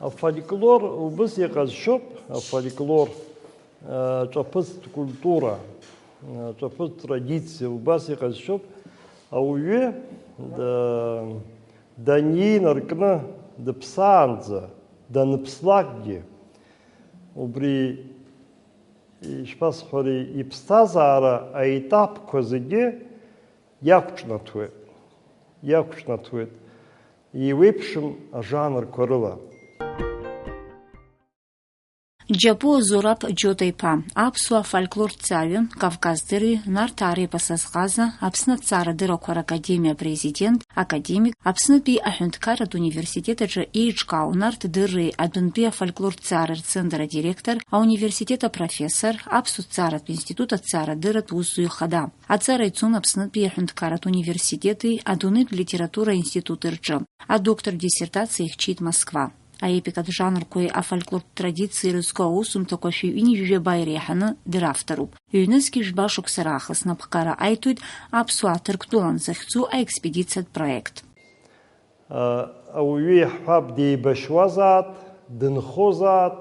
الفولكلور وبس يقصشب الفولكلور تفز كولتورا تفز تрадиция وبس يقصشب أو يه دنين أركنا دبسانزا دنبسلاقدي وبري إشباس خوري يبستازارا أيتاب كوزيدي ياكشناتويت يويبشم жанр корыла. Джапу Зураб Джотайпа, Апсуа фольклор цави, Кавказдыры, Нартари Пасасказа, Апсна Цара Дыроквар Академия президент, академик, Апснапи Ахюнткар от университета же Ичкау Нарт Дыры, Адунпия фольклор цара центра директор, а университета профессор, Апсу Цара от института Цара Дырат Усуи Хада. А Цара Ицун Апснапи Ахюнткар от университеты, Адунып литература институт Ирджа, а доктор диссертации их чит Москва. А епикат жанр кое а фольклор традиции русского усум то кофе и не жже байрехана драфтеру. Юнески жбашук сарахас на пхкара айтуд абсуатер ктулан захцу а экспедиция проект. Ауи хаб ди башвазат, дынхозат,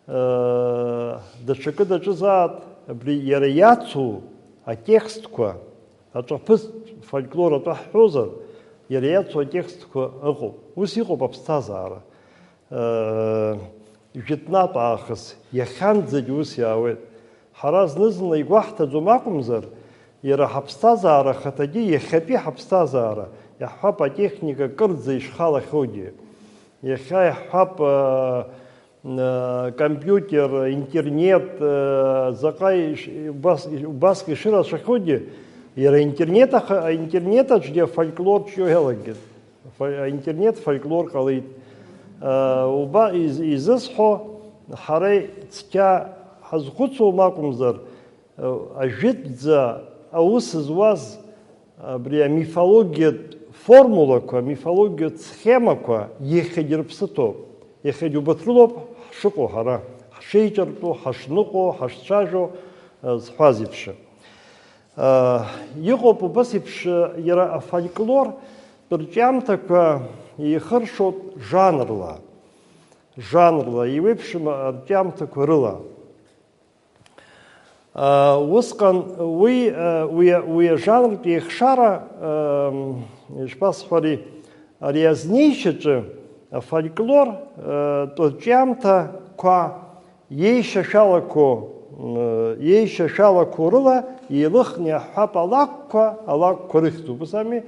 дачака дачазат, бри яряцу, а текстка, а то пыс фольклора то хоза, яряцу а текстка агу. Усихо бабстазара. جتنات آخس يخان زجوس ياويت حراز نزل يقوحت زماكم زر يرا حبستا زارا خطجي يخبي حبستا زارا يحب تكنيكا كرد زي شخالة خودي يحب كمبيوتر انترنت زقاي باسكي شرا شخودي يرا انترنت جدي فولكلور شو هلاجد انترنت فولكلور قليل وبا إزسحو حري تكا حزقوتسو ماكم زر أجد زا أوس زواز بريا ميفология формула كوا ميفология схема كوا يخدر بسطو يخدر بطلوب شكو حرا شيجرتو حشنقو حشاجو زحازيبش يغوبو بسيبش يرا فولكلور برجامتا كوا يخرشوت жанрла, и выпшим артямта курыла. Ускан уи жанр пихшара шпасфари рязнейшече фольклор то тямта ка ейша шала курыла и лыхня хапалакка алак курыхту бусами.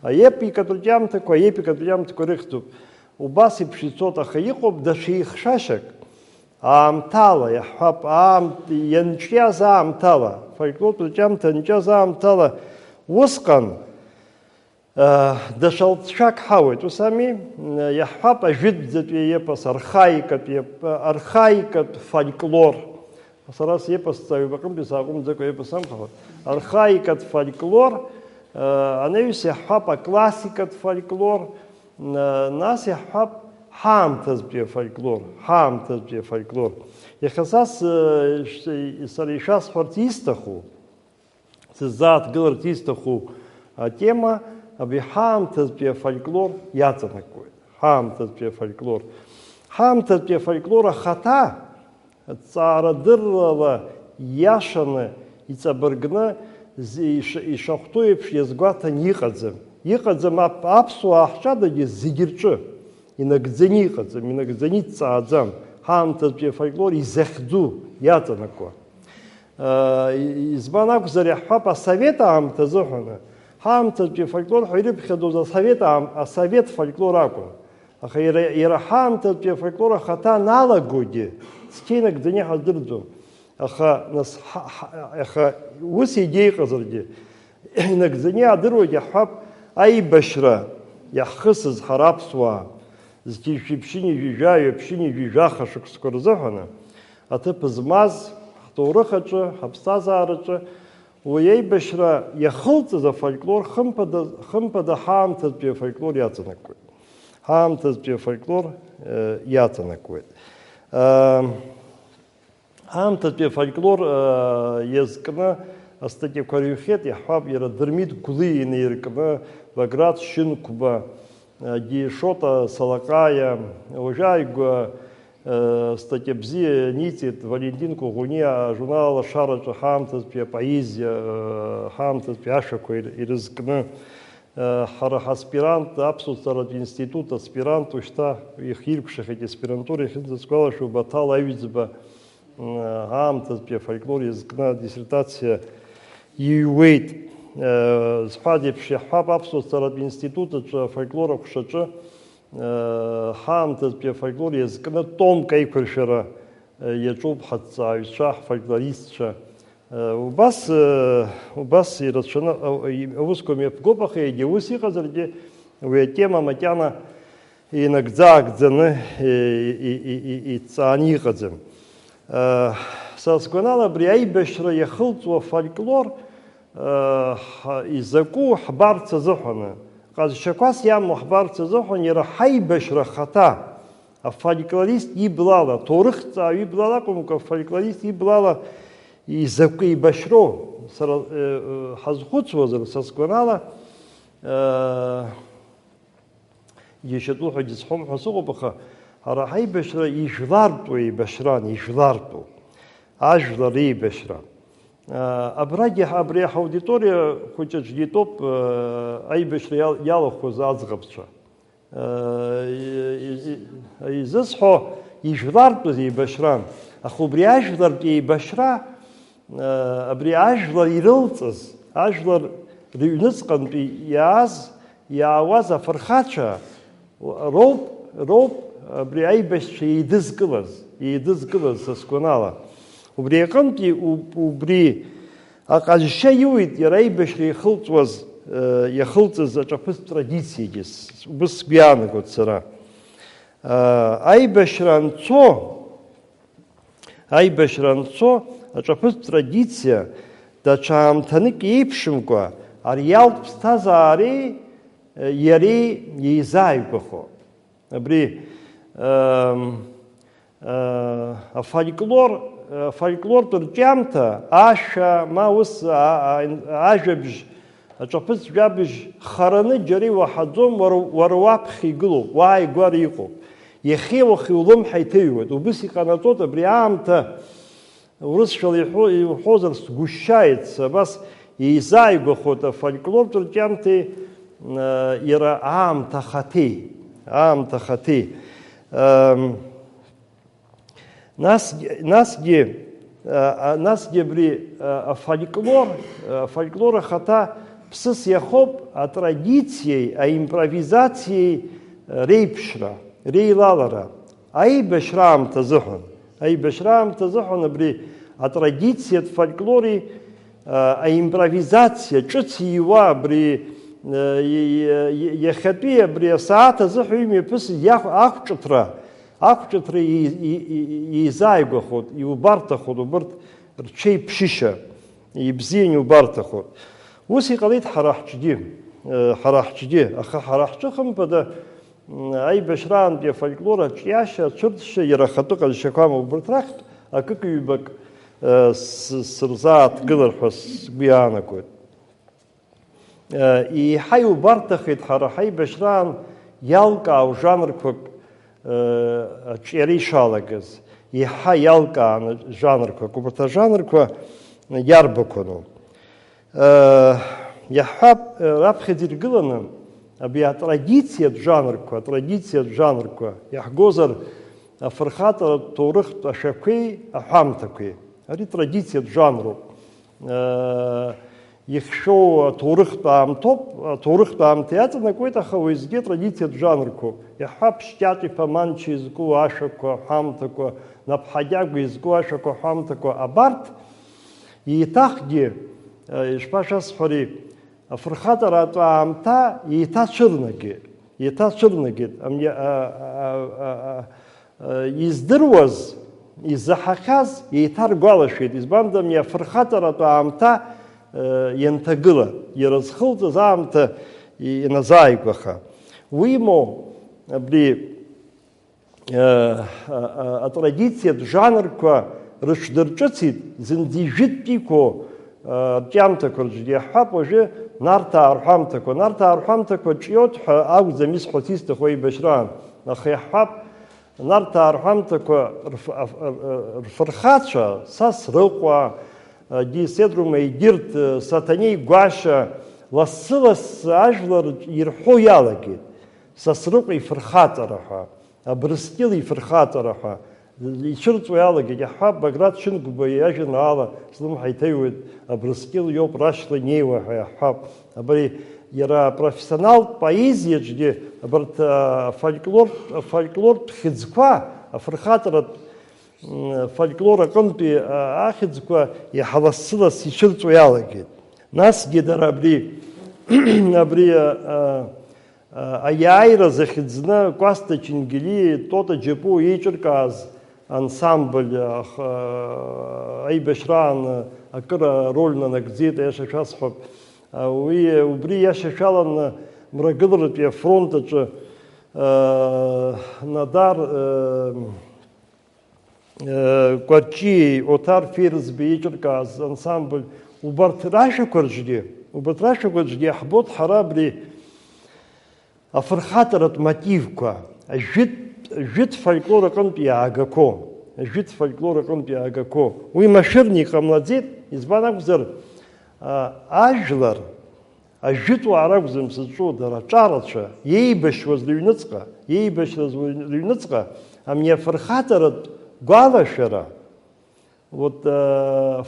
А епика тудямта корректу. У баси пшицота хаикоб да шиих шашек. Амтала, я хап янчья за амтала. Фольклор тудямта нчья за амтала. Ускан да шалтшак хаует. Усами я хап ажид затве епас архаика фольклор. Сарас епас стави бакам бисагум зако епасам хават. Архаика фольклор. أنا يحب كلاسيكة فولكلور ناس يحب حام تزبي فولكلور يخصص سريشاس فортистаху سزات قلرتистаху тема أبي حام تزبي فولكلور ياتنكوي حام تزبي فولكلور خطا صار دروا ياشنا يتبرجنا ишахтуев езгвата никадзем. Никадзем апсу ахчада ез зигирчу. Инагдзени никадзем, инагдзени цаадзем. Хамтазбе фольклор изехдзу ятанаква. Избанаку заряхпапа совета амтазухана. Хамтазбе фольклор хайриб хеду за совета а совет фольклораку. Ира хамтазбе фольклора хата налагуди. Стенак дни хаздырдзу. Аха وس идеи قزردي إنك زنيا دروج يحب أي بشرة يخصص خراب سوا زكيش بشيني جيجاي بشيني جيجاخ شك سكرزهنا أتب زماز خطورخة حبستازارة وياي بشرة يخلط ذا فولكلور خم بدا حام تزبي فولكلور ياتنكوي حام تزبي فولكلور ياتنكوي حام تزبي فولكلور يزكنا أستطيع كاريوخيت يحب يرى درميد كلي نيركنا بغرات شنكوبا ди Шота Салакая, уважаемый статья нитит Валентин Кугуния, журнала Шарача Хамтас, поэзия Хамтас, Пяшаку и Рызкны, аспирант, абсолютно институт, аспирант, что их ирпших эти аспирантуры, их сказала, что батал авизба Хамтас, фольклор, языкна диссертация Юэйт. Спадепши хаб абсолютно института фольклора кушача Хамтас, фольклор, языкна том кайкуршера, ячуб хатца, вишах фольклористша. У вас и русскими в гопах и девуси хазарди в тема матяна и нагдзагдзены и цани хазем. Сосконала бриай бешра ехылцу фольклор изаку хабарца зохана. Каз шакас яму хабарца зохана ирахай бешра хата. А фольклорист иблала торыхца иблала кому фольклорист иблала и закы и башро хазхуцвозер сосконала еще тухо дисхом хасугубаха арахай башра и жларту и башран и жларту ажлари башра абрях аудитория хочет ждитоп ай башра ялоху зазгабча и засхо и жларту и башран а хубриаж жларту и башра أبري عجلة يرلتز عجلة ريونسقن بياز يعواز فرخاتشا روب أبري أي بش يدز قلز سكونالا وبري قمتي وبري أقل شيء يويد يرأي بش يخلطز أجابس تراديسي جس وبس بيانا قد سرا أي بشرانцо Ачапыс традиция, да чамтаник епшимко, ариалт стазари, яри езайгохо. Абри фольклор турчамта, аша маус ажабж, ачапыс жабж хараны джари вахадзом варуапхи глу, вай гварико. Ехевохи улом хайтеюет, убыси канатот абриамта. Урысшал хозер сгущается, бас и зайгохота фольклор турчанты ира амтахати. Нас бри фольклора хата псыс яхоп а традицией, а импровизацией рейпшра, рейлалара, ай бешрам тазухан. Ай бешрам тазухан бри а традиция от фольклоре, а импровизация, чуцеева бри ехапия бри саата захуими пыс ахчутра и зайгоход и убартаход убарт рчей пшиша и бзень убартаход. Уси қалит харахчди аха харахчухам пада ай бешрам де фольклора чьяша чуртша ярахату калшакама убартрахт а как юбак срзат гылархас бианакот. И хай убартахит харахай бешран ялка у жанр как черишалагаз. И хай ялка жанр как убарта жанр как ярбакону. Я хаб рабхедир гыланым. Аби традиция жанр как я гозар фархата турых ашакей ахамтакей. Это традиция жанру. Якщо турых там театр на какой-то хавизге традиция жанрку. Я хаб штяти фаманчи языку ашаку хамтаку, напхадягу языку ашаку хамтаку абарт. И так где шпашас хори фархата ратва амта и та чернаги. Издырваз из-за хахаз и таргалашит из банда мне фархатара то амта янтагыла и разхылта за амта и на зайкаха. Уимо бри традиция жанрка расшдырчацит зиндижит пико рҿиамҭақәа рҿгьы иаҳҳәап, уажәы нарҭаа рҳәамҭақәа. Нарҭаа рҳәамҭақәа ҿиоит ҳәа акәӡам исҳәоц исҭаху аибашьраан. Аха иаҳҳәап, нарҭаа рҳәамҭақәа рфырхацәа, Сасрыҟәа, Диседрума егьырҭ, Саҭанеи Гәашьа, лассы-лассы ажәлар ирҳәо иалагеит. Сасрыҟәа ифырхаҵара ҳәа, Абрыскьыл ифырхаҵара ҳәа. Ицәырҵуа иалагеит, иаҳҳәап, Баграт Шьынқәба иажәеинраала слымҳа иҭаҩуеит, Абрыскьыл иоуп рашьла инеиуа ҳәа иаҳҳәап. Абри иара апрофессионалтә поезиаҿгьы абарҭ афольклортә хьыӡқәа, афырхаҵаратә фольклор аҟынтәи ахьӡқәа иаҳа лассы-лассы ицәырҵуа иалагеит. Насгьы дара абри аиааира захьӡны Кәасҭа Чингели, Тота Џьапуа еиҿыркааз ансамбль аибашьраан акыр ароль нанагӡеит, аиаша шәасҳәап. Убри иашьашәалан Мрагыларатәи афронт аҿы Надар Кәарҷиеи, Оҭар Ферзбеи еиҿыркааз ансамбль, убарҭ рашәақәа рҿгьы иаҳбоит ҳара абри афырхаҵаратә мотивқәа, ажәытә фольклор аҟынтә иаагақәо. Уи машәырны иҟамлаӡеит, избан акәзар, ажәлар, ажәытәуаа ракәӡам сызҿу, дара ҿарацәа, иеибашьуаз рыҩныҵҟа, ами афырхаҵаратә гәалашәара,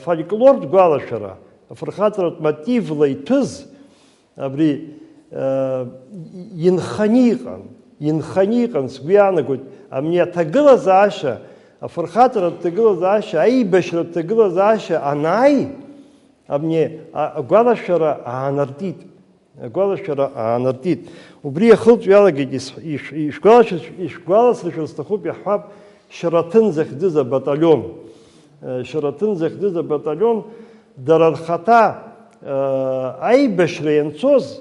фольклортә гәалашәара, афырхаҵаратә мотивла иҭәыз, абри инханы иҟан, сгәы иаанагоит, ами аҭагылазаашьа, афырхаҵаратә ҭагылазаашьа, аибашьратә ҭагылазаашьа анааи, ами агәалашәара аанартит. Убри иахылҵәо иалагеит, ишгәаласыршәар сҭахуп, иаҳҳәап, Шьараҭын захьӡыз абаталион, дара рхаҭа аибашьра ианцоз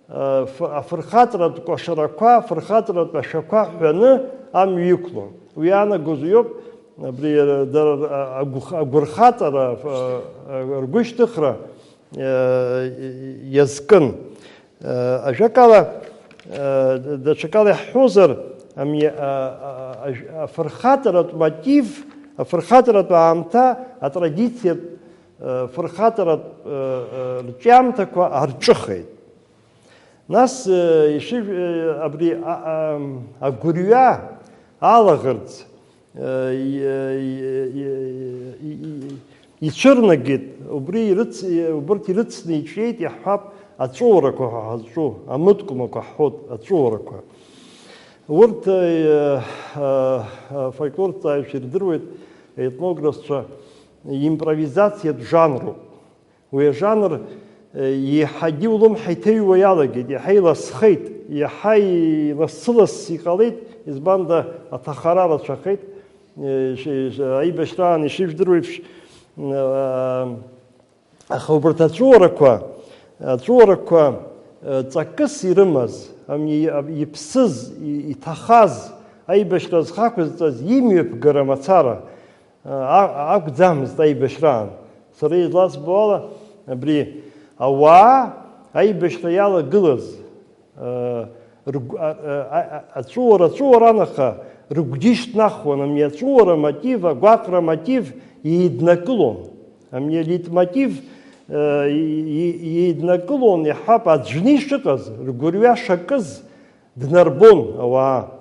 афырхаҵаратә кәашарақәа, афырхаҵаратә ашәақәа ҳәаны амҩа иқәлон. Уи иаанагоз иоуп, абри дара агәырхаҵара, ргәышьҭыхра иазкын. Ажәакала, даҽакала иаҳҳәозар, афырхаҵаратә мотив, афырхаҵаратә аамҭа, атрадициатә фырхаҵаратә рҿиамҭақәа арҿыхеит. Нас абри агәырҩа алаӷырӡ ицәырнагеит, убырҭ ирыцны иҿиеит, иаҳҳәап, аҵәуарақәа ҳәа ҳазҿу, амыткәмақәа ҳҳәоит, аҵәуарақәа. Урҭ фольклорҭҵааҩцәа ирдыруеит, аетнографцәа, импровизациатә жанруп. Уи ажанр иаҳагьы улымҳа иҭаҩуа иалагеит, иаҳа иласхеит, иаҳа лассы-лассы иҟалеит, избанда аҭахара рацәахеит. Аибашьраан ишыжәдыруа еиԥш, аха убарҭ аҵәуарақәа ҵакыс ирымаз, иԥсыз, иҭахаз, аибашьра зхақәызҵаз имҩаԥгара мацара акәӡамызт аибашьраан. Сара изласбо ала, абри ауаа аибашьра иалагылаз аҵәуара анаха рыгәгьы ишьҭнахуан, ами аҵәуара мотив, агәаҟра мотив еиднакылон. Ами алеитмотив еиднакылон, иаҳҳәап, аӡәны ишыҟаз, ргәырҩа шакыз днарбон ауаа.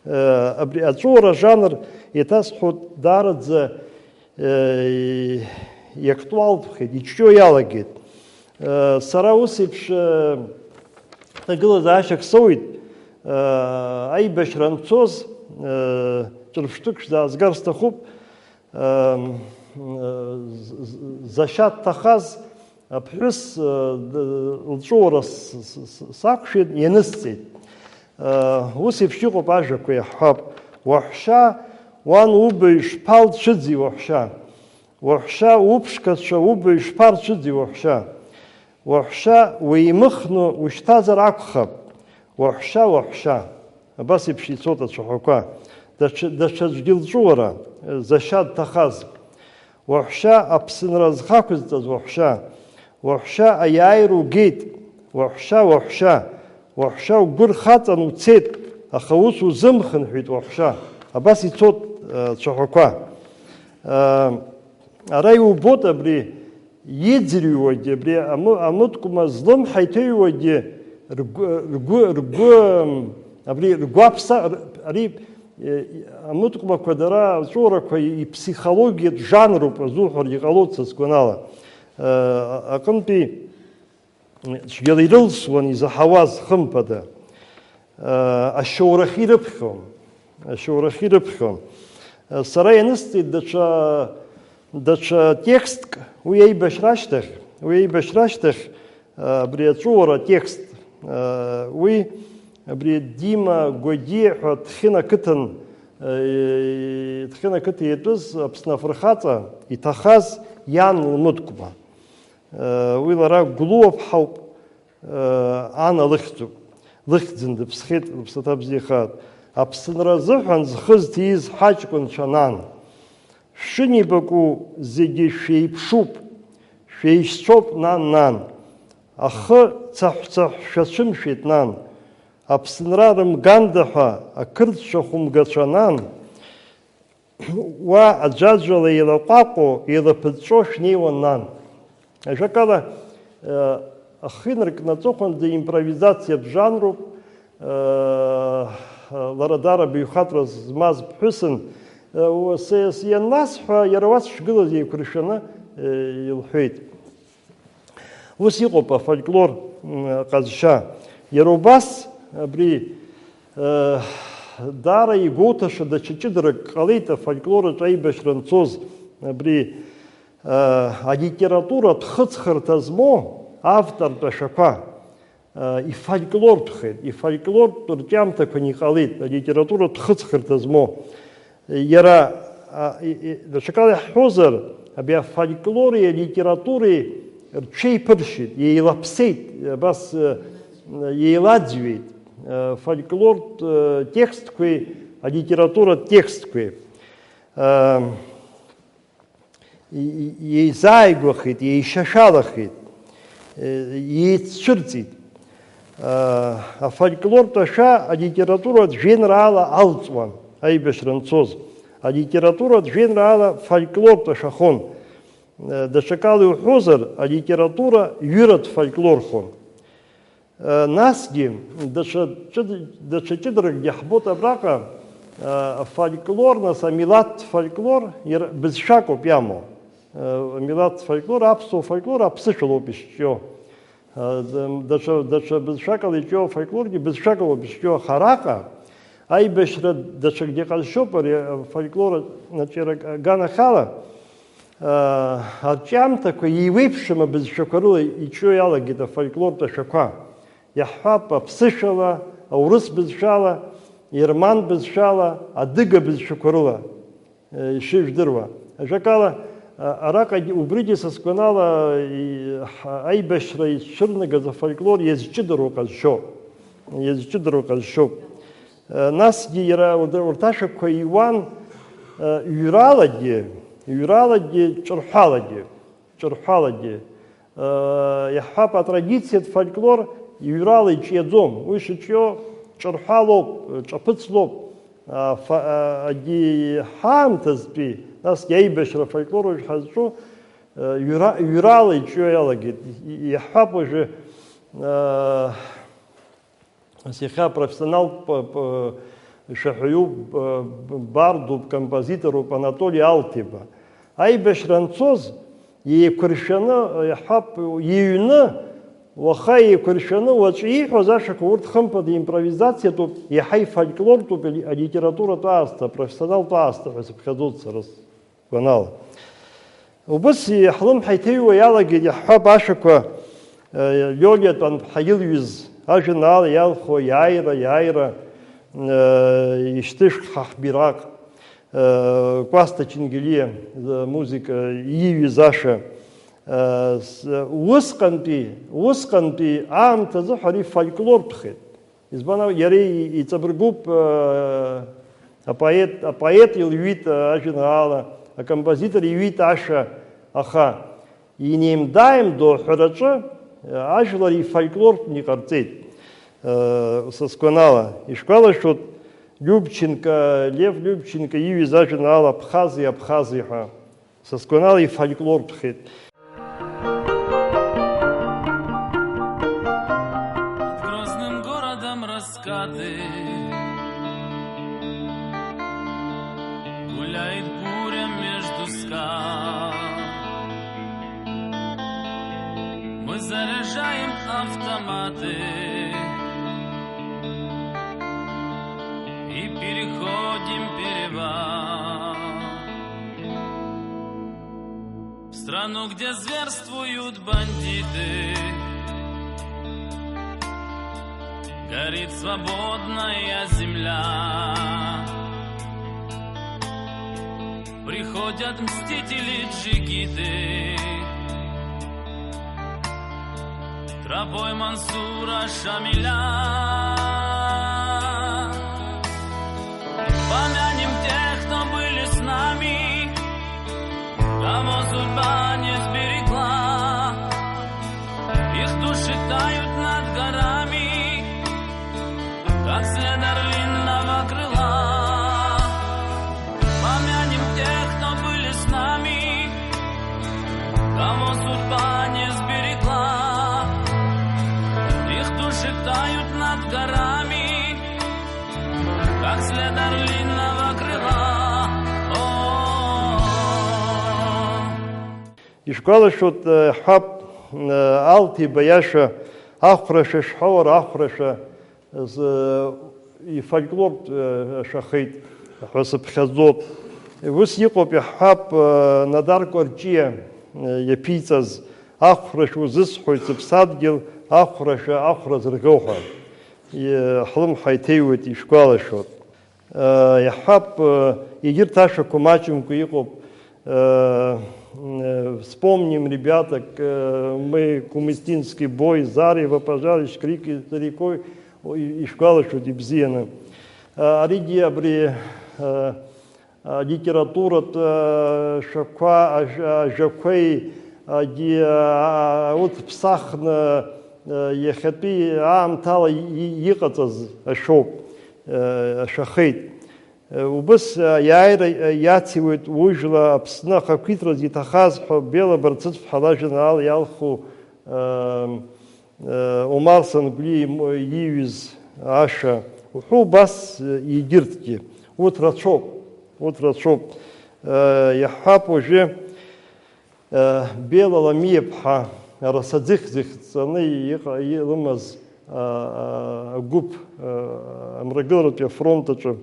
Абри аҵәуара жанр еиҭасҳәоит, даараӡа иактуалтәхеит, иҿио иалагеит. Сара ус еиԥш ҭагылазаашьак соуит, аибашьра анцоз, ҿырԥштәык шәзаазгар сҭахуп, зашьа дҭахаз аԥҳәыс лҵәуара сақәшәеит, ианысҵеит. Ус еиԥш иҟоуп ажәақәа, иаҳҳәап, уаҳәшьа, уан убаҩ шԥалцәыӡи уаҳәшьа, уаҳәшьа уԥшқацәа убаҩ шԥарцәыӡи уаҳәшьа, уаҳәшьа уеимыхны ушьҭазар акәхап, уаҳәшьа. Абас еиԥш ицоит ацәаҳәақәа. Даҽаӡәгьы лҵәуара, зашьа дҭахаз, уаҳәшьа, аԥсынра зхақәызҵаз уаҳәшьа, Уаҳәшьа аиааира угеит, уаҳәшьа угәы рхаҵан уцеит, аха ус узымхынҳәит уаҳәшьа. Абас ицоит цәаҳәақәа. Ара иубоит абри иӡырҩуагьы, абри амыткәма злымҳа иҭыҩуагьы ари амыткәмақәа дара аҵәуарақәа иԥсихологиатә жанруп азуҳәаргьы иҟалоит са сгәанала. Аҟынтәи цәгьала ирылсуан изаҳауаз хымԥада. Ашьоурахьы ирыԥхьон. Сара ианысҵеит даҽа текстк, уи аибашьра ашьҭахь, абри аҵәуара текст, уи абри Дима Гәагьиа ҳәа Ҭхьына қыҭа иатәыз Аԥсны афырхаҵа иҭахаз иан лмыткәма. Уи лара Гәлуаԥҳа ауп, ан алыхьӡуп. Лыхьӡын дыԥсхьеит, лыԥсаҭа бзиахаат. Аԥсынра азыҳәан зхы зҭииз ҳаҷкәынцәа нан. Шәшынибаку зегьы шәеиԥшуп, шәеишьцәоуп нан. Ахы цаҳә-цаҳә шәацәымшәеит нан. Аԥсынра рымганда ҳәа ақырҭцәа хәымгацәа нан. Уа аӡәаӡәала еилаҟәаҟәо, еилаԥыҵәҵәо шәнеиуан нан. Ажәакала, ахы инаркны аҵыхәанӡа импровизациатә жанруп, лара дара баҩхатәра змаз ԥҳәысын, ианнасҳәа, иара уа сшгылаз еиқәыршәаны илҳәеит. Ус иҟоуп афольклор ҟазшьа. Иара убас абри даара игәоуҭаша даҽа ҷыдарак ҟалеит афольклоратә аибашьра анцоз. Абри алитературатә хыҵхырҭа змоу автортә ашәақәа ифольклортә рҿиамҭақәа иҟалеит, алитературатә хыҵхырҭа змоу. Иара даҽакала иаҳҳәозар, абри афольклори алитературеи рҽеиԥыршьит, еилаԥсеит, абас еиладжәеит фольклортә текстқәеи алитературатә текстқәеи. Еизааигәахеит, еишьашәалахеит, еиццәырҵит. Афольклортә ашәа алитературатә жәеинраала алҵуан аибашьра анцоз. Алитературатә жәеинраала фольклортә ашәахон. Даҽакала иуҳәозар, алитература ҩыратә фольклорхон. Насгьы даҽа ҷыдаракгьы ҳбоит абраҟа, афольклор, нас амилаҭтә фольклор бызшәакоуп иамоу. Амилаҭтә фольклор, аԥсуа фольклор аԥсышәалоуп ишҿио. Даҽа бызшәакала иҿио афольклоргьы бызшәакалоуп ишҿио. Аха араҟа аибашьра даҽакгьы ҟазшьоуп ари афольклор аҿиара аганахьала. Арҿиамҭақәа еиуеиԥшым абызшәақәа рыла иҿио иалагеит афольклортә ашәақәа. Иаҳҳәап аԥсышәала, аурыс бызшәала, ерман бызшәала, адыга бызшәақәа рыла ишыжәдыруа. Ажәакала, араҟа убригьы са сгәанала аибашьра ицәырнагаз афольклор иазҷыдароу ҟазшьоуп. Насгьы иара урҭ ашәақәа иуан ҩралагьы, ҿырҳәалагьы. Иаҳҳәап, атрадициатә фольклор ҩрала иҿиаӡом. Уи шыҿио ҿырҳәалоуп, ҿаԥыцлоуп. Ҳаамҭазтәи, насгьы аибашьра афольклор ҳазҿу ҩрала иҿио иалагеит. Иаҳҳәап уажәы иахьа профессионалтә шәаҳәаҩуп, бардуп, композиторуп Анатолий Алтиба. Аибашьра анцоз еиқәыршәаны, иаҳҳәап, иҩны, уаха еиқәыршәаны уаҵәы ииҳәоз ашәақәа урҭ хымԥада импровизациатәуп, иаҳа ифольклортәуп, алитературатә аасҭа, апрофессионалтә аасҭа ҳәа сыԥхьаӡоит сара сгәанала. Убас ҳлымҳа иҭыҩуа иалагеит, иаҳҳәап, ашәақәа Лиолиа-тәанԥҳа илҩыз ажәеинраала иалху иааира ишьҭышәҟа ҳбираҟ, Кәасҭа Чингелиа музика ииҩыз ашәа. Усҟантәи аамҭазы ари фольклортәхеит. Избан иара иҵабыргуп, апоет илҩит ажәеинраала, акомпозитор иҩит ашәа, аха инеимдаем до храджа, ажлари фольклор не карцет. Сосконала. И школа, что Любченко, Лев Любченко, и визажинал Абхазия, сосконала и фольклор пхет. Грозным городом раскаты гуляет буря между скал. Мы заряжаем автоматы и переходим перевал в страну, где зверствуют бандиты. Горит свободная земля. Приходят мстители-джигиты тропой Мансура Шамиля. Помянем тех, кто были с нами, кого судьба не сберегла. Их души тают над горами, как след орлиного крыла. Помянем тех, кто были с нами, кого судьба не сберегла. Их души тают над горами, как след орлиного крыла. И школа, что хаб алти баяша ахраша шхор ахраша и фольклор шахит хасабхазот. Выс якоп хаб надар корчия япицаз ахраш узысхой цепсадгил ахраша ахраз ргоха. И хлам хайтеует и школа шот. Я хаб игир таша кумачимку якоп. Вспомним, ребята, мы кумыстинский бой, зарево, пожарищ, крики за рекой, и шкала, что дебзена. Ариди абри литература шаква, жаквей, вот псахна, ехапи, амтала, ехатаз, ашоп, шахейт. Убыс яйра яцивает выжила обсна хакитра дитахаз бела барцит в халажинал ялху умарсан гли юиз аша уху бас егиртки утрачоп яхап уже бела ламиепха расадзих цаны елмаз губ амрагылрат фронтача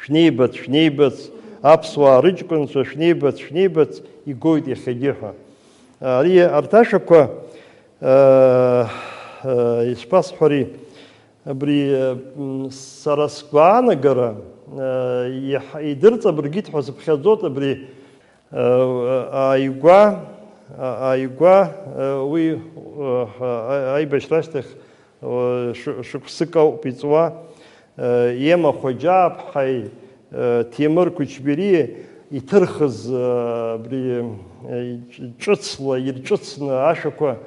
Шнейбец, апсуа рычкунца, шнейбец, и гойд и хедиха. Рия арташаква испас хори бри сарасквана гора и дырца бригит хосбхазота бри айгва вы айбешластах шуксыкау пицва ема ходжаб хай Тимур Кучбери и тырхыз бри чуцла ирчуцна ашаква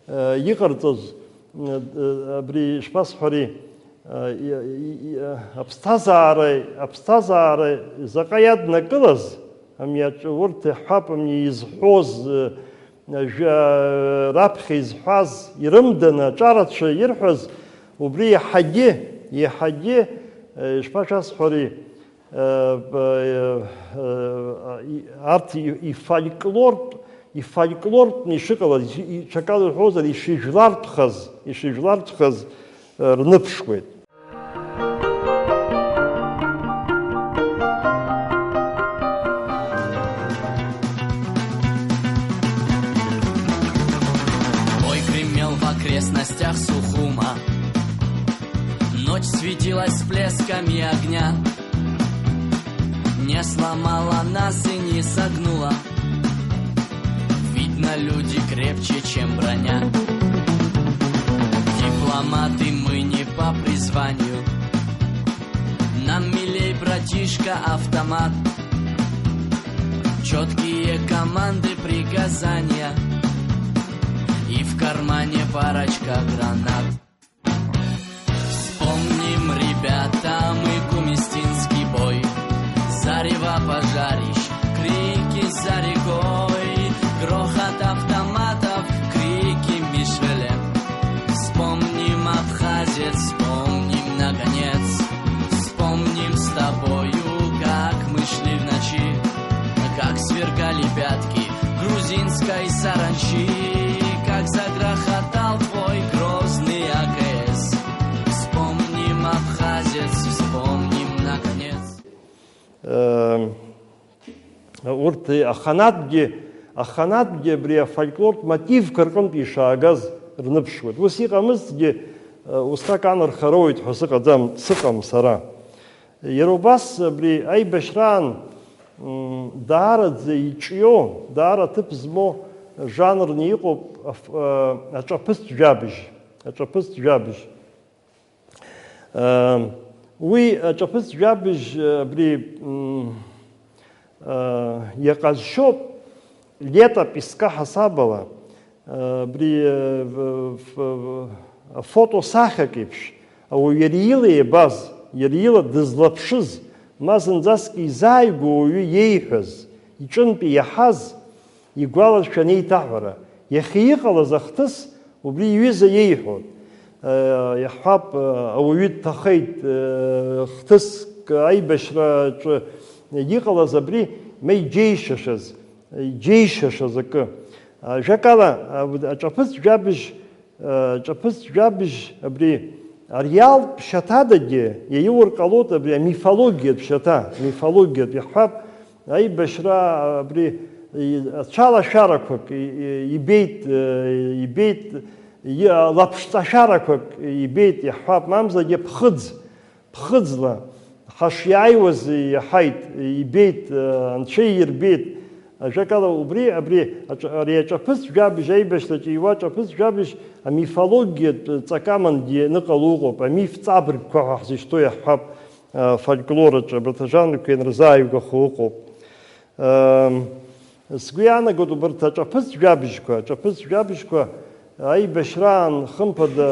йыгыртыз бри шпас хори абстазары закаят накылыз амьяч урте хапам не изхоз рапхи изхаз ирымдана чаратша ирхаз убри хади шпашас хори арт и фольклор не шикала и чакал хоза и шижлартхаз рныпшкует. Бой гремел в окрестностях Сухума, ночь светилась всплесками огня. Не сломала нас и не согнула. Видно, люди крепче, чем броня. Дипломаты мы не по призванию. Нам милей, братишка, автомат. четкие команды, приказания, и в кармане парочка гранат. Вспомним, ребята, мы кумистинский бой, зарево пожарищ, крики за рекой, грохот автоматов, крики Мишвелем. Вспомним, абхазец, вспомним, наконец, вспомним с тобою, как мы шли в ночи, как сверкали пятки грузинской саранчи, как загрохотал твой грозный АКС. Вспомним, абхазец, вспомним, наконец. Урт аханатгьы абри афольклортә мотивқәа рҟынтә ишаагаз рныԥшуеит. Ус иҟамызҭгьы усҟак анырхароуеит ҳәа сыҟам сара. Иара убас абри аибашьраан даараӡа иҿио, даара ҭыԥ змоу жанрны иҟоуп аҿаԥысҭ жәабжь. Уи аҿаԥысҭ жәабжь абри иаҟазшьоуп летописқа ҳасабала, абри афотосахьак еиԥш, ауаҩ иара ила иабаз, иара ила дызлаԥшыз, ма зынӡаск изааигәоу ауаҩы иеиҳәаз, иҿынтәи иаҳаз, игәалашәа неиҭаҳәара. Иахьа иҟалаз ахҭыс убри иҩыза иеиҳәон. Иаҳҳәап, ауаҩы дҭахеит хҭыск аибашьраҿы иҟалаз абри ма иџьеишьашаз акы. Ажәакала, аҿаԥысҭ жәабжь абри ареалтә ԥшьаҭадагьы иаиурҟалоит абри амифологиатә ԥшьаҭа, иаҳҳәап, аибашьра абри ацәалашәарақәак ибеит, лаԥшҵашәарақәак ибеит, иаҳҳәап, мамзаргьы ԥхыӡла ҳашиааиуаз иаҳаит, ибеит, анцәа ирбеит. Ажәакала, убри ари аҿаԥысҭ жәабжь, аибашьраҿы иуа аҿаԥысҭ жәабжь амифологиатә ҵакамангьы ныҟало ыҟоуп, амиф ҵабыргқәа ҳәа ҳзышьҭоу иаҳҳәап фольклораҿы, абарҭ ажанрқәа ианырзааигәахо ыҟоуп. Сгәы иаанагоит убарҭ аҿаԥысҭ жәабжьқәа аибашьраан хымԥада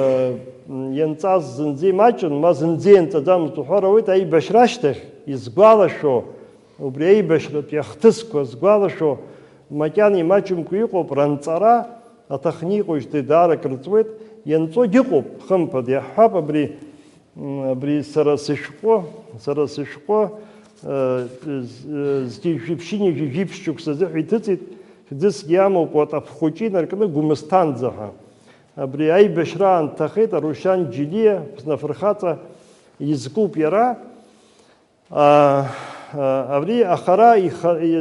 ианҵаз зынӡа имаҷын, ма зынӡа ианҵаӡамызт уҳәар ауеит. Аибашьра ашьҭахь изгәалашәо, убри аибашьратәи ахҭысқәа згәалашәо макьана имаҷымкәа иҟоуп, ранҵара аҭахны иҟоуижьҭеи даара крыҵуеит, ианҵогь ыҟоуп хымԥада. Иаҳҳәап, абри сара сышәҟәы жәиԥшь шықәса азыҳәа иҭыҵит, хьӡысгьы иамоуп уатаԥ хәыҷы инаркны Гәымсҭанӡа ҳәа. Абри аибашьраан дҭахеит Арушьан Џьилиа, ԥснафырхаҵа изкуп иара. Абри ахара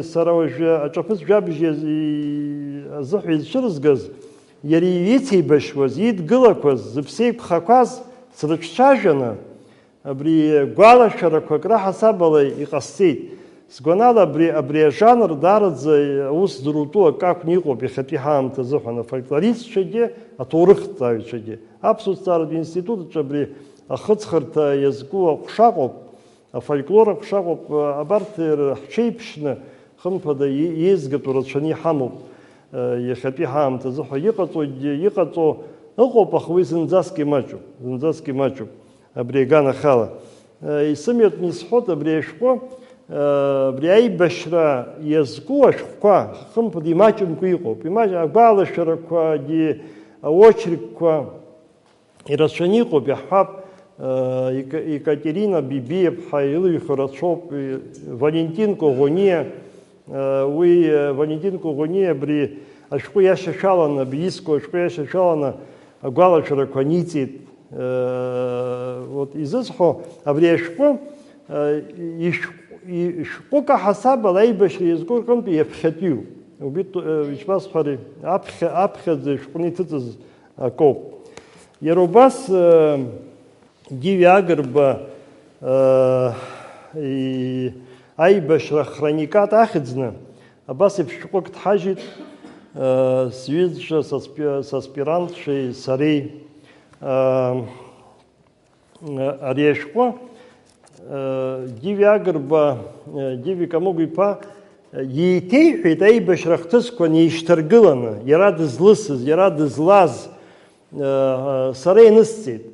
сара уажәы аҿаԥысҭ жәабжь азыҳәа изцәырызгаз, иара ицеибашьуаз, идгылақәаз, зыԥсеиқәхақәаз срыҿцәажәаны, абри гәалашәарақәак раҳасабала иҟасҵеит. Сгәанала, абри ажанр даараӡа аус зырутәу акы акәны иҟоуп иахьатәи ҳаамҭа азыҳәан, афольклористцәагьы, аҭоурыхҭааҩцәагьы. Аԥсуа зҵааратә институт абри ахыҵхырҭа иазку аҟәшаҟоуп, афольклор аҟәшаҟоуп. Абарҭ ҳҽеиԥшны хымԥада иеизгатәу рацәаны иҳамоуп иахьатәи ҳаамҭа азыҳәа. Иҟаҵо ыҟоуп, аха уи зынӡаск имаҷуп абри аганахьала. Исымҩатәны исҳәоит, абри ашәҟәы, абри аибашьра иазку ашәҟәқәа хымԥада имаҷымкәа иҟоуп. Агәалашәарақәагьы, аочеркқәа ирацәаны иҟоуп. Иаҳҳәап, Екатерина Бибиеԥҳа илыҩхьо рацәоуп, Валентин Коӷониа. Уи Валентин Коӷониа абри ашәҟәы иашьашәаланы, абииско ашәҟәы иашьашәаланы агәалашәарақәа ниҵеит. Изызҳәо, абри ашәҟәы шәҟәык аҳасабала аибашьра иазку рҟынтә иаԥхьатәиуп. Ишԥасҳәари, аԥхьаӡа ишәҟәны иҭыҵыз акоуп. Иара убас Диви Агрба аибашьра хроникат ахьӡны абас еиԥш шәҟәык дҳажьит сҩызцәа, саспирантцәеи сареи. Ари ашәҟәы Диви Агрба, Диви Камыгә-иԥа Иеиҭеиҳәеит аибашьра хҭысқәа неишьҭаргыланы, иара дызлысыз, иара дызлаз, сара инысҵеит.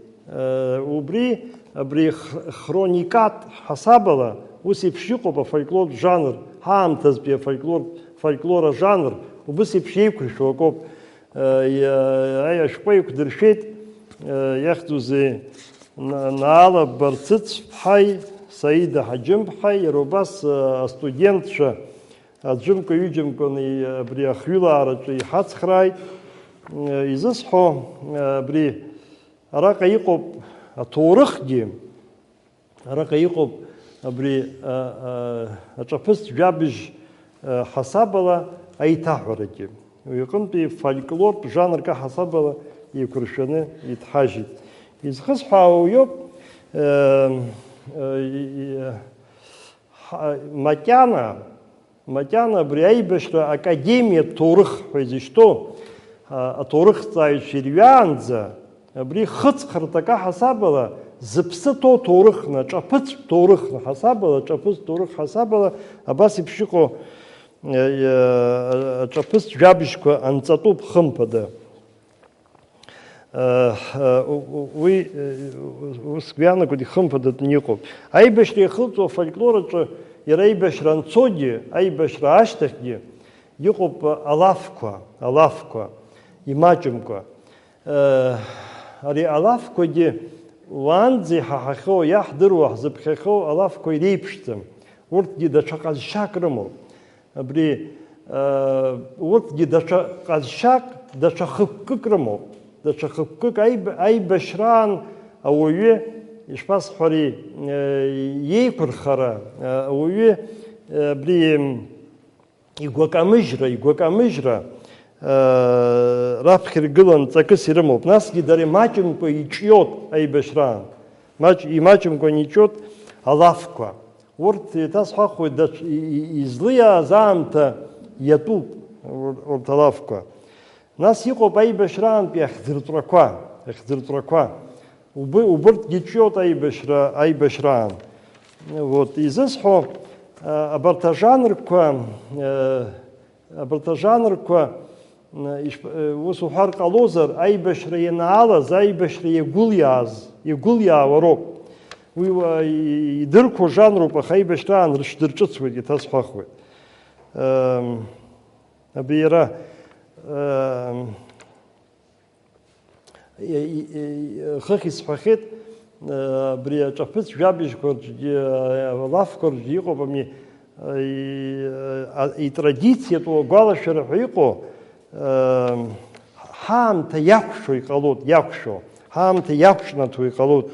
Абри хроникат ҳасабала ус еиԥш иҟоуп афольклортә жанр, ҳаамҭазтәи афольклор ажанр, убас еиԥш еиқәыршәо акоуп. Ашәҟәы еиқәдыршәеит иахьӡузеи Наала Барцыц-ԥҳаи, Саида Ҳаџьым-ԥҳаи, иара убас астудентцәа аӡәымкәа-ҩыџьамкәаны абри ахҩылаараҿы иҳацхрааит. Изысҳәо абри араҟа иҟоуп аҭоурыхгьы, араҟа иҟоуп абри аҿаԥыцтә жәабжь ҳасабала аиҭаҳәарагьы. Уи аҟынтәи фольклортә жанрк аҳасабала еиқәыршәаны иҭҳажьит. Изхысҳәаауа иоуп макьана абри аибашьра академиатә ҭоурых ҳәа изышьҭоу аҭоурыхҭҵааҩцәа ирҩаанӡа абри хыҵхырҭак аҳасабала зыԥсы ҭоу ҭоурыхны, ҿаԥыцтә ҭоурыхны ҳасабала, ҿаԥыцтә ҭоурых ҳасабала абас еиԥш иҟоу аҿаԥыцтә жәабжьқәа анҵатәуп хымԥада. Уи ус гәианагоит ихымԥадатәны иҟоуп. Аибашьра иахылҵуа афольклор аҿы иара аибашьра анцогьы, аибашьра ашьҭахьгьы иҟоуп алафқәа, имаҷымкәа. Ари алафқәагьы уаанӡа иҳаҳахьоу, иаҳдыруа, ҳзыԥхьахьоу алафқәа иреиԥшӡам. Урҭгьы даҽа ҟазшьак рымоуп. Абри урҭгьы даҽа ҟазшьак, даҽа хықәкык рымоуп. Даҽа хықәкык аибашьраан ауаҩы, ишԥасҳәари, иеиқәырхара, ауаҩы абри игәакамыжьра раԥхьа иргылан ҵакыс ирымоуп. Насгьы дара имаҷымкәа иҿиот аибашьраан. Имаҷымкәа иҿиот алафқәа. Урҭ еиҭасҳәахуеит излиааз аамҭа иатәуп урҭ алафқәа. Нас иҟоуп аибашьраантәи ахьӡыртәрақәа. Убырҭгьы ҿиот аибашьраан. Изысҳәо абарҭ ажанрқәа ус уҳәар ҟалозар, аибашьра ианаалаз, аибашьра иагәылиаауа роуп. Уи идырқәо жанроуп, аха аибашьраан рыҽдырҿыцуеит, иҭасҳәахуеит. Абри иара хыхь исҳәахьеит, абри аҿаԥыцтә жәабжьқәа рҿгьы, алафқәа рҿгьы иҟоуп итрадициатә агәалашәара ҳәа иҟоу, ҳаамҭа иақәшәо иҟалоит, ҳаамҭа иақәҿнаҭуа иҟалоит.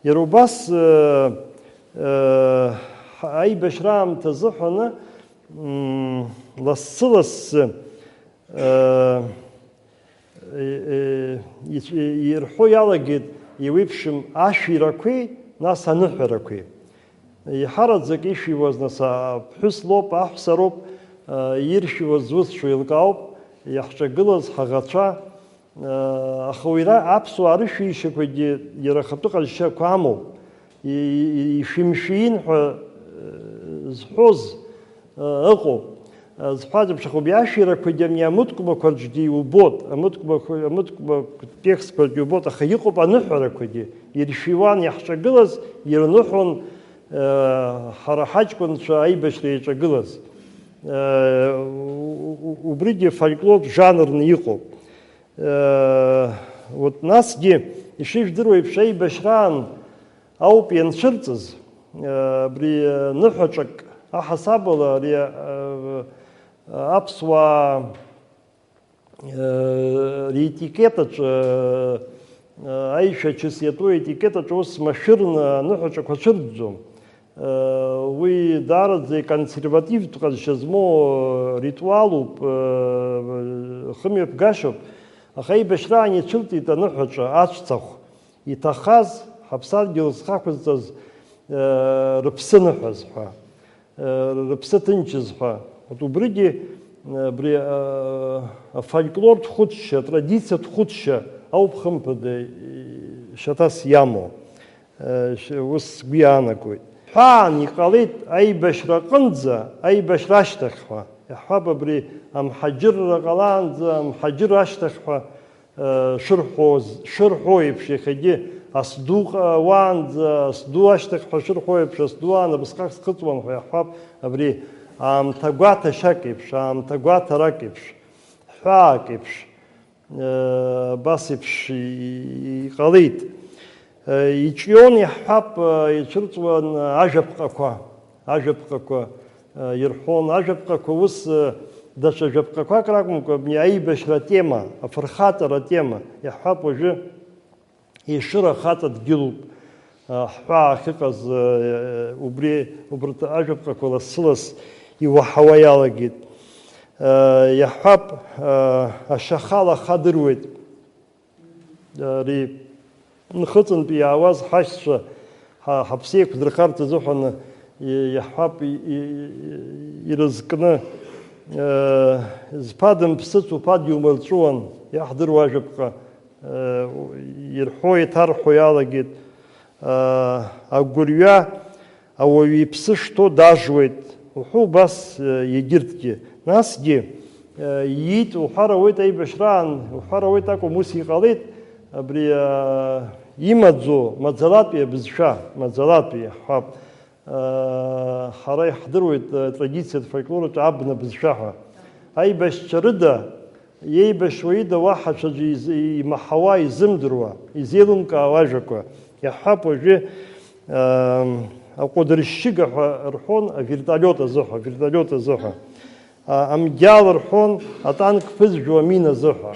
Иара убас аибашьраамҭа азыҳәаны лассы-лассы ирҳәо иалагеит еиуеиԥшым ашәирақәеи, нас аныҳәарақәеи. Иҳараӡак ишәиуаз нас аԥҳәыс лоуп, аҳәса роуп, иршәиуаз зусҭцәоу еилкаауп, иаҳҿагылаз ҳаӷацәа. Аха уира аԥсуаа рышәишьақәагьы иара ахатәы ҟазшьақәа амоуп. Ишәимшәиин ҳәа зҳәоз ыҟоуп. Зҳәаз ԥшахоуп, иашәирақәагьы ами амыткәмақәа рҿгьы иубот, амыткәма текстқәагьы иубот, аха иҟоуп аныҳәарақәагьы. Иршәиуан иаҳҿагылаз, ирныҳәон ҳара ҳаҷкәынцәа аибашьра иаҿагылаз. Убригьы фольклортә жанрны иҟоуп. Насгьы ишыжәдыруа еиԥш аибашьраан ауп ианцәырҵыз, абри ныҳәаҿак аҳасабала ари аԥсуаа риетикетаҿы, аишәачыс иатәу етикетаҿы ус машәырны аныҳәаҿақәа цәырӡӡом. Уи даараӡа иконсервативтә ҟазшьа змоу ритуалуп, хымҩаԥгашьоуп. Аха аибашьраан ицәырҵит аныҳәаҿа ацәцахә, иҭахаз ҳаԥсадгьыл зхақәызҵаз рыԥсы ныҳәаз ҳәа, рыԥсы ҭынчыз ҳәа. Убригьы абри афольклортә хәыцшьа, атрадициатә хәыцшьа ауп хымԥада шьаҭас иамоу. Ус сгәы иаанагоит. حان يقاليت أي بشرة قنزة أي بشرة أشتخوا يحب بري أم حجر قلانزة أم حجر أشتخوا شرحو يبشي خدي أصدوق وانزة أصدو أشتخوا شرحو يبشي أصدو أنا بس قاس قطوان يحب بري أم تقوات شك يبش أم تقوات راك يبش حاك يبش بس يبش يقاليت يجيون يحب يشرطون عجب قكوا يرحون عجب قكوا وس دش عجب قكوا كراكم كبني أي بشرة تيمة فرخاتة تيمة يحب وجه يشرى خاتة جلوب حا خقز وبرت عجب قكوا الصلص يوحويا لقيت يحب الشخالة خضرويت ري نخطن بيعواز حش حبسيك درخارت زوحنا يحب يرزقنا زبادم بسط وباد يوملتروان يحضر واجبك يرحوي ترحو يالاجد أقوليا أو يبسشتو داجويت وحو بس يجرتكي ناس جي ييت وحرويت أي بشران وحرويت أكو موسيقى أبري يمدزو مدزلاتي بزشا مدزلاتي حب حراي حضروا تراجيسية فولكلور تعبنا بزشاها أي بشردة يي بشويدة واحد شجي محواي زمدروا يزيلون كواجكوا يحب وجه أقدر الشجع رحون فيرتاليوت زوحة أم جال رحون أتانك فز جوامين زوحة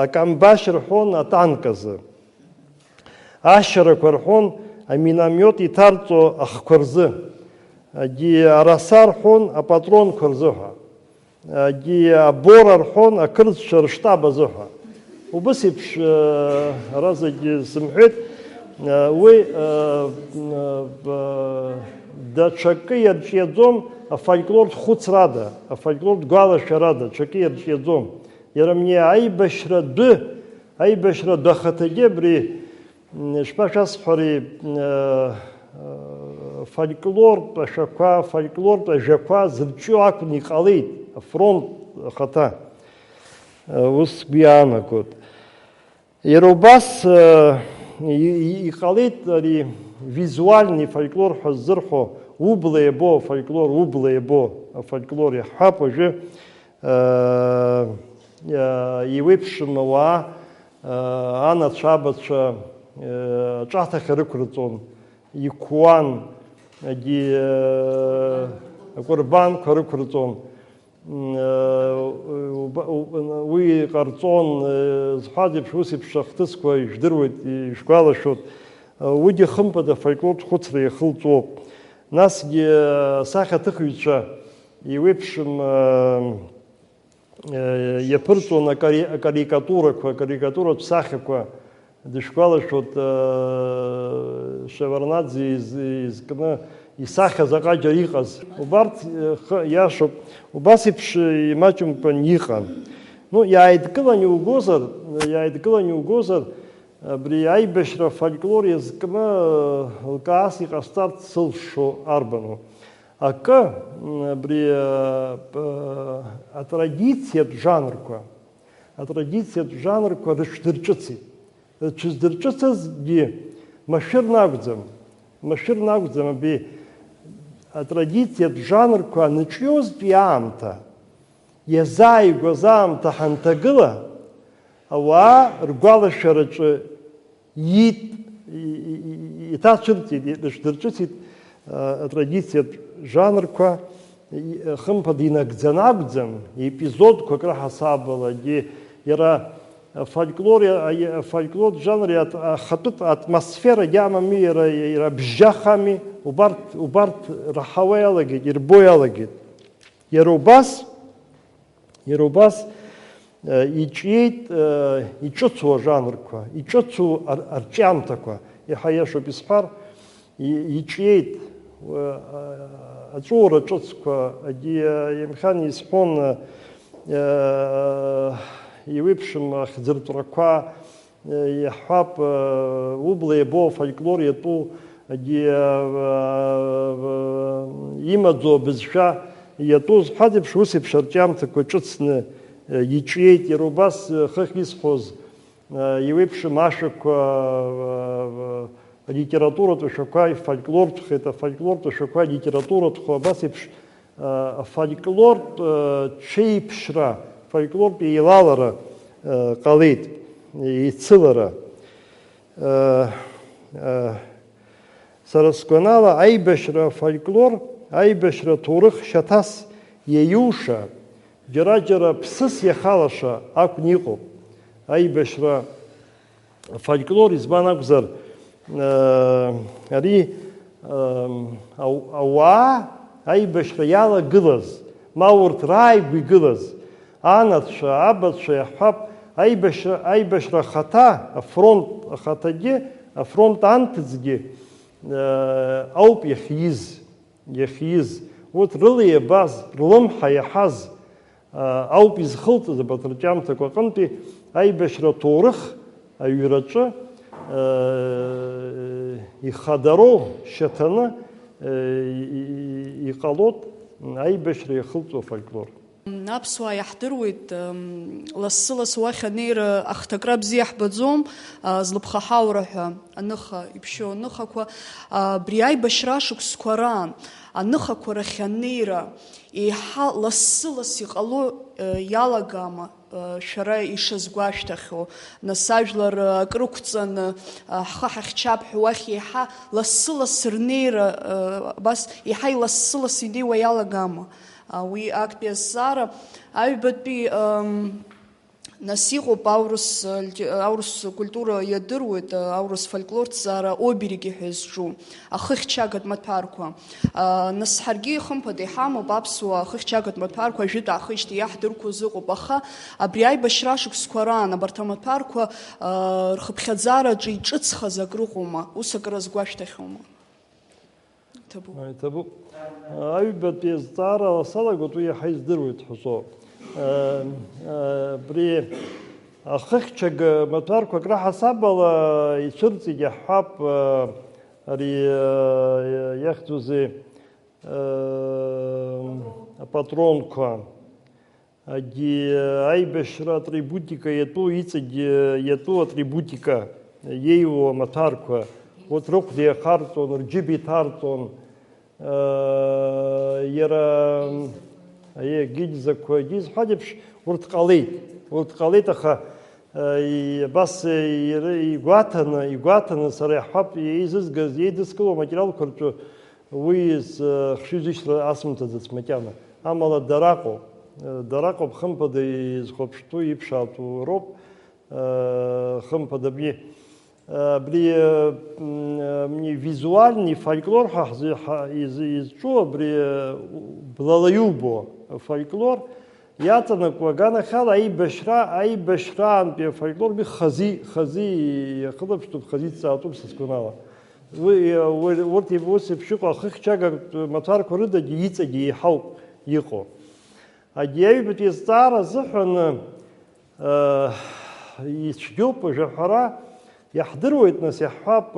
أكام باشر حون أتانكز أشرك ورحون أميناميوت يتارتو أخكرز دي أرسار حون أباترون كرزوها دي أبور حون أكرز شرشتاب زوها وبس يبش رازج سمحت وي دا تشكي يرشيدزوم أفالكلور خطس رادا أفالكلور قالش رادا تشكي يرشيدزوم يرمني أي بشرة دخت جبري شباش حري فولكلور بشكوا زرتشو أكون يقاليد فرونت خطأ وس بيانا كود يروباس يقاليد ري فيزوالني فولكلور حزرحو وبليبو فولكلور يحب وجه يويبشم وا أنا تشابتش جاته خركرتون يكوان دي قربان خركرتون وي قرطون زحادي بشوسي بشختس كوي يجدروا يشقال شوت ودي خمبة دا فولكلور خطري خلطو ناس دي ساخة تخويتشا يويبشم يبرتو на карикатура псахиква дешквала шот шеварнадзе из кна исаха загаджа рихаз убарт яшоп убасипш имачум панихан ну я идкылани угозар бри ай бешра фольклор из кна лкаси кастарт сылшо арбану ака бри традиция жанрка дыштырчыцы чиздырчыцы ди маширнагдзам би традиция жанрка ничьоз биамта езай гозамта хантагыла ава ргвала шарачы йит и та чырти дыштырчыцы традиция жанрка хымпадинагдзанагдзам эпизод как рахасабала ди яра фольклор жанре хатут атмосфера яма мира яра бжахами убарт рахавайалаги ирбоялаги ярубас ичит ичуцу жанрка ичуцу арчамтаква яхаяшу бисфар ичит أجورة جزء دي يمكن يسحون يويبشم خزرت ركوا يحب وبلي بو فولكلور يطو имаӡоу абызшәа иатәу зҳәаз еиԥш ус еиԥш арҿиамҭақәа ҿыцны иҿиеит, иара убас хыхь исҳәоз иеиԥшым ашәақәа алитературатә ашәақәа ифольклортәхеит, афольклортә ашәақәа алитературатәху, абас еиԥш афольклортә ҽеиԥшра, афольклортә еилалара ҟалеит, еицылара. Сара сгәанала аибашьра афольклор, аибашьра ҭоурых шьаҭас иаиуша, џьара-џьара ԥсыс иахалаша акәны иҟоуп. Аибашьра афольклор избан акәзар, ари ауаа аибашьра иалагылаз, ма урҭ рааигәа игылаз, анацәа, абацәа иаҳҳәап, аибашьра ахаҭа, афронт ахаҭагьы, афронт анҭыҵгьы ауп иахьиз. Урҭ рыла иабаз, рлымҳа иаҳаз ауп изхылҵыз абаҭырҿиамҭақәа аҟынтәи аибашьра ҭоурых аҩраҿы ихадароу шьаҭаны иҟалоит аибашьра иахылҵуа фольклор. Аԥсуаа иаҳдыруеит, лассы-лассы уахь анеира ахҭакра бзиа ҳбаӡом, злыԥхаҳаура ҳәа аныха иԥшьоу аныхақәа, абри аибашьра шықәсқәа раан аныхақәа рахь анеира еиҳа лассы-лассы иҟало иалагама шәара ишазгәашәҭахьоу, нас ажәлар акрықәҵаны ҳхы ҳахьчап ҳәа уахь еиҳа лассы-лассы рнеира, абас еиҳа илассы-лассы инеиуа иалагама? Уи актәи азҵаара аҩбатәи нас иҟоуп аурыс культура иадыруеит, аурыс фольклорҭҵаара обереги ҳәа изҿу ахыхьчагатә маҭәарқәа. Нас ҳаргьы хымԥада иҳамоуп аԥсуаа ахыхьчагатә маҭәарқәа ажәытә аахижьҭеи иаҳдырқәоз ыҟоуп, аха абри аибашьра шықәсқәа раан абарҭ амаҭәарқәа рхыԥхьаӡараҿы иҿыцхаз акрыҟоума, ус акыр азгәашәҭахьоума? Иҭабуп. Аҩбатәи азҵаара салагоит, уи иаҳа издыруеит ҳәасоуп. Абри ахыхьчага маҭәарқәак раҳасабала ицәырҵит иаҳҳәап ари иахьӡузеи апатронқәа, аибашьра атрибутика иатәу, иҵегь иатәу атрибутика иеиуа амаҭәарқәа, урҭ рыхәда иахарҵон, рџьыба иҭарҵон, иара гильзақәа, изҳәаз еиԥш урҭ ҟалеит, аха абас игәаҭаны сара иаҳҳәап еизызгаз, еидыскыло аматериалқәа рҿы уи хшыҩзышьҭра асымҭаӡац макьана. Амала дараҟоуп, хымԥада изхәаԥштәу, иԥшаатәу роуп, хымԥада абри визуальный фольклор изҿу, абри блала иубо фольклор иаҵанакуа аганахьала аибашьраантәи афольклоргьы хазы иахылаԥштәуп, хазы иҵаатәуп са сгәанала. Урҭ ус еиԥш иҟоу ахыхьчагатә маҭәарқәа рыдагьы иҵагьы еиҳауп иҟоу. Аҩбатәи азҵаара азыҳәан ицәгьоуп ажәаҳәара. Иаҳдыруеит, нас иаҳҳәап,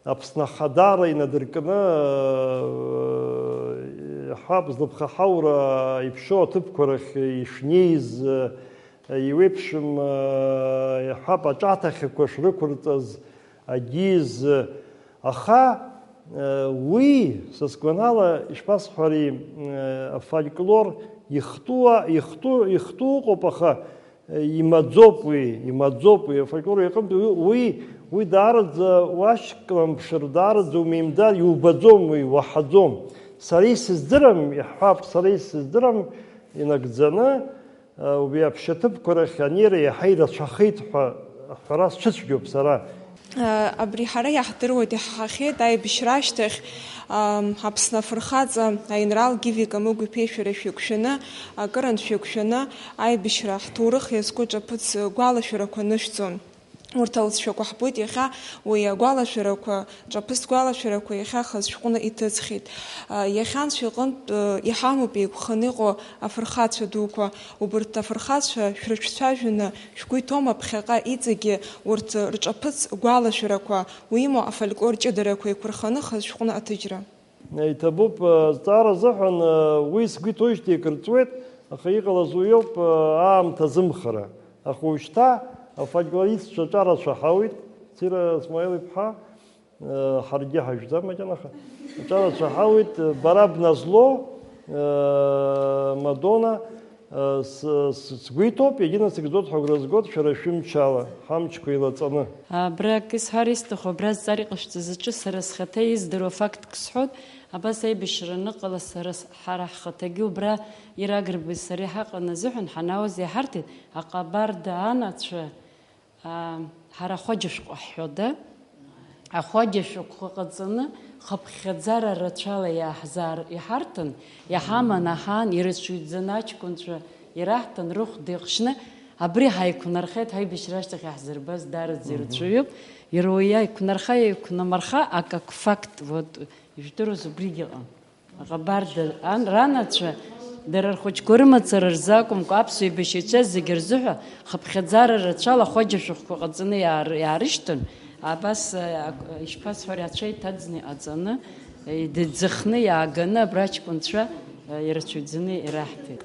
Аԥсны ахадара инадыркны иаҳҳәап злыԥхаҳаура иԥшьоу аҭыԥқәа рахь ишнеиз, иеиԥшым иаҳҳәап аҿаҭахьақәа шрықәырҵаз агьиз, аха уи са сгәанала ишԥасҳәари, афольклор ихту ыҟоуп, аха имаӡоуп уи афольклор иҟынтә уи даараӡа уашькламԥшыр, даараӡа умеимдар, иубаӡом уи, уаҳаӡом. Сара исыздырам, иаҳҳәап, инагӡаны убри аԥшьаҭыԥқәа рахь анеира иаҳа ирацәахеит ҳәа ҳәара сцәыцәгьоуп сара. Абри ҳара иаҳдыруеит, иаҳҳахьеит аибашьра ашьҭахь Аԥсны афырхаҵа аинрал Гивик Амыгә иԥеишәара шәеиқәшәаны, акырынтә шәеиқәшәаны аибашьра ҳҭоурых иазку ҿаԥыц гәалашәарақәа нышәҵон. урҭ алҵшәақәа ҳбоит иахьа уи агәалашәарақәа, ҿаԥыцтә гәалашәарақәа иахьахаз шәҟәны иҭыҵхьеит. Иахьа Анцәа иҟынтә иҳамоуп еиқәханы иҟоу афырхацәа дуқәа. Убарҭ афырхацәа шәрыҿцәажәаны шәгәы иҭоума ԥхьаҟа иҵегьы урҭ рҿаԥыц гәалашәарақәа, уи имоу афольклор ҷыдарақәа еиқәырханыхаз шәҟәны аҭыџьра. Иҭабуп зҵаара азыҳәан уи сгәы иҭоушьҭ икырҵуеит, аха иҟалаз уи ауп аамҭа азымхара. Аха уажәшьҭа афольклористцәа ҿарацәа ҳауит, Цира Смаил-иԥҳа, ҳаргьы ҳажәӡам макьанаха, ҿарацәа ҳауит, бара бназло, Мадона, сгәы иҭоуп иагьынасыгӡоит ҳәа агәра згоит шәара шәымчала, ҳамчқәа еилаҵаны. Абра акы исҳәар исҭаху, абра зҵаара иҟашәҵаз аҿы сара схаҭа издыруа фактк сҳәоит, абас аибашьра аныҟала сара ҳара ҳхаҭагьы убра Ирагрбеи сареи ҳаҟаны азыҳәан ҳанауаз иаҳарҭеит, аҟабарда анацәа ҳара ахәаџьашәҟәы ҳҳәода, ахәаџьашәҟәқәа ҟаҵаны хыԥхьаӡара рацәала иҳарҭан, иҳаман аҳан, ирыцәҩӡаны аҷкәынцәа ираҳҭан, рыхәда иҟшны, абри ҳаиқәнархеит, ҳаибашьра ашьҭахь иаҳзырбаз даараӡа ирацәаҩуп, иара уи иаиқәнарха, иаиқәнамырха, ак факт, ижәдыруаз убригь ыҟан. Аҟабарда ранацәа дара рхәыҷқәа рымацара рзы акәымкәа аԥсуа еибашьыҩцәа зегьы рзыҳәа хыԥхьаӡара рацәала ахәаџьашәҟәқәа ҟаҵаны иаарышьҭын, абас ишԥасҳәари ацәа иҭаӡны иҟаҵаны, иӡахны иааганы абра аҷкәынцәа ирацәаҩӡаны ираҳҭеит.